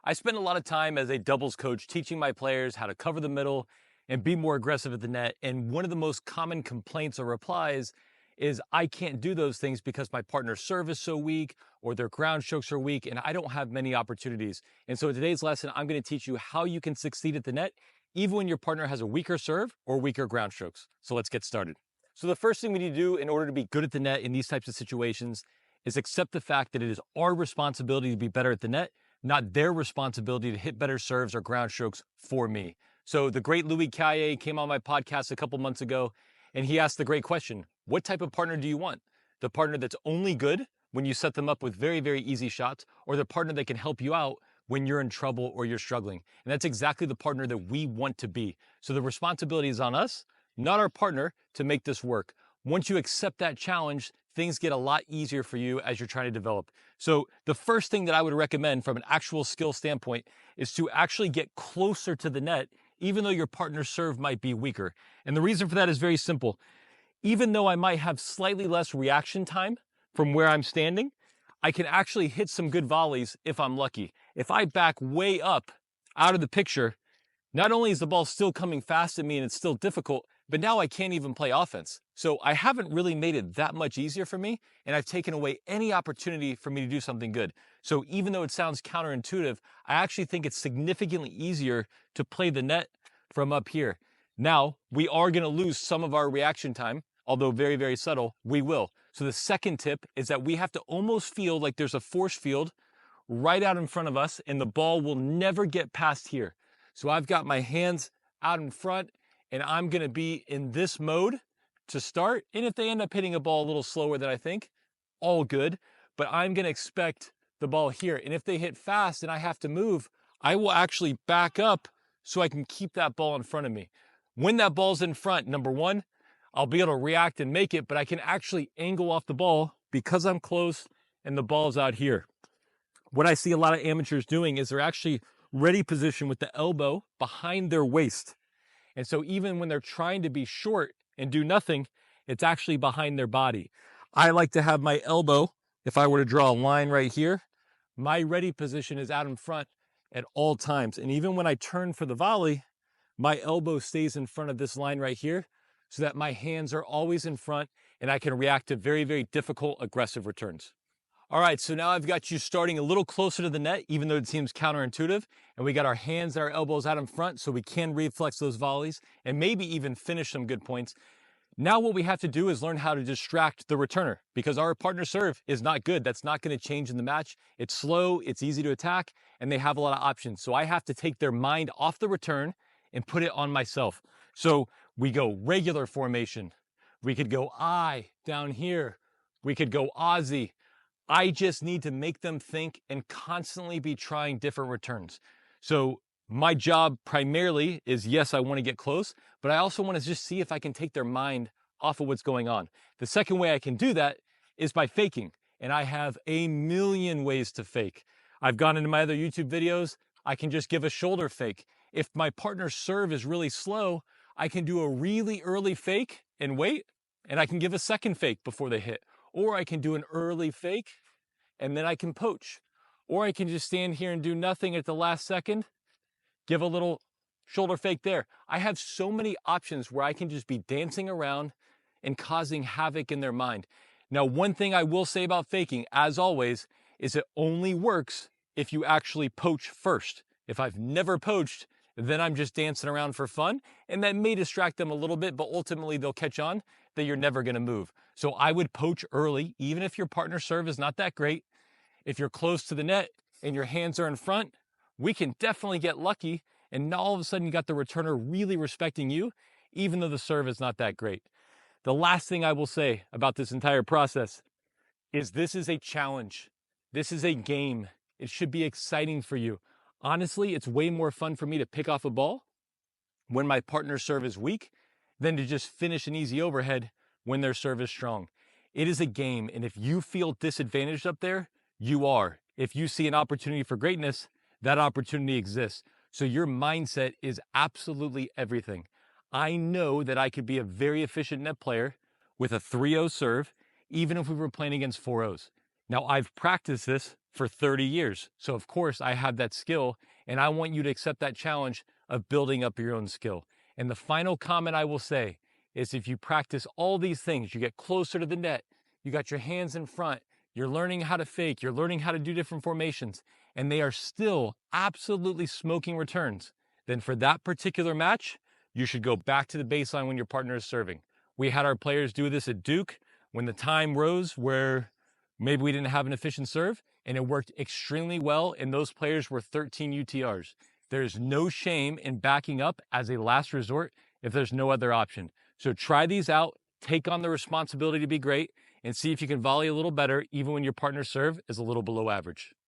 I spend a lot of time as a doubles coach teaching my players how to cover the middle and be more aggressive at the net. And one of the most common complaints or replies is I can't do those things because my partner's serve is so weak or their ground strokes are weak and I don't have many opportunities. And so in today's lesson, I'm going to teach you how you can succeed at the net even when your partner has a weaker serve or weaker ground strokes. So let's get started. So the first thing we need to do in order to be good at the net in these types of situations is accept the fact that it is our responsibility to be better at the net, not their responsibility to hit better serves or ground strokes for me. So the great Louis Cayer came on my podcast a couple months ago, and he asked the great question, what type of partner do you want? The partner that's only good when you set them up with very, very easy shots, or the partner that can help you out when you're in trouble or you're struggling? And that's exactly the partner that we want to be. So the responsibility is on us, not our partner, to make this work. Once you accept that challenge, things get a lot easier for you as you're trying to develop. So the first thing that I would recommend from an actual skill standpoint is to actually get closer to the net, even though your partner's serve might be weaker. And the reason for that is very simple. Even though I might have slightly less reaction time from where I'm standing, I can actually hit some good volleys if I'm lucky. If I back way up out of the picture, not only is the ball still coming fast at me and it's still difficult, but now I can't even play offense. So I haven't really made it that much easier for me, and I've taken away any opportunity for me to do something good. So even though it sounds counterintuitive, I actually think it's significantly easier to play the net from up here. Now, we are going to lose some of our reaction time, although very, very subtle, we will. So the second tip is that we have to almost feel like there's a force field right out in front of us, and the ball will never get past here. So I've got my hands out in front, and I'm going to be in this mode to start. And if they end up hitting a ball a little slower than I think, all good. But I'm going to expect the ball here. And if they hit fast and I have to move, I will actually back up so I can keep that ball in front of me. When that ball's in front, number one, I'll be able to react and make it, but I can actually angle off the ball because I'm close and the ball's out here. What I see a lot of amateurs doing is they're actually ready position with the elbow behind their waist. And so even when they're trying to be short and do nothing, it's actually behind their body. I like to have my elbow, if I were to draw a line right here, my ready position is out in front at all times. And even when I turn for the volley, my elbow stays in front of this line right here so that my hands are always in front and I can react to very, very difficult aggressive returns. All right, so now I've got you starting a little closer to the net, even though it seems counterintuitive, and we got our hands and our elbows out in front so we can reflex those volleys and maybe even finish some good points. Now what we have to do is learn how to distract the returner because our partner serve is not good. That's not going to change in the match. It's slow, it's easy to attack, and they have a lot of options. So I have to take their mind off the return and put it on myself. So we go regular formation. We could go I down here. We could go Aussie. I just need to make them think and constantly be trying different returns. So my job primarily is, yes, I want to get close, but I also want to just see if I can take their mind off of what's going on. The second way I can do that is by faking. And I have a million ways to fake. I've gone into my other YouTube videos. I can just give a shoulder fake. If my partner's serve is really slow, I can do a really early fake and wait, and I can give a second fake before they hit. Or I can do an early fake and then I can poach. Or I can just stand here and do nothing at the last second, give a little shoulder fake there. I have so many options where I can just be dancing around and causing havoc in their mind. Now, one thing I will say about faking, as always, is it only works if you actually poach first. If I've never poached, then I'm just dancing around for fun, and that may distract them a little bit, but ultimately they'll catch on that you're never going to move. So I would poach early, even if your partner serve is not that great. If you're close to the net and your hands are in front, we can definitely get lucky, and now all of a sudden you got the returner really respecting you, even though the serve is not that great. The last thing I will say about this entire process is this is a challenge. This is a game. It should be exciting for you. Honestly, it's way more fun for me to pick off a ball when my partner's serve is weak than to just finish an easy overhead when their serve is strong. It is a game, and if you feel disadvantaged up there, you are. If you see an opportunity for greatness, that opportunity exists. So your mindset is absolutely everything. I know that I could be a very efficient net player with a 3-0 serve, even if we were playing against 4-0s. Now, I've practiced this for 30 years. So, of course, I have that skill, and I want you to accept that challenge of building up your own skill. And the final comment I will say is if you practice all these things, you get closer to the net, you got your hands in front, you're learning how to fake, you're learning how to do different formations, and they are still absolutely smoking returns, then for that particular match, you should go back to the baseline when your partner is serving. We had our players do this at Duke when the time rose where maybe we didn't have an efficient serve, and it worked extremely well, and those players were 13 UTRs. There's no shame in backing up as a last resort if there's no other option. So try these out, take on the responsibility to be great, and see if you can volley a little better even when your partner's serve is a little below average.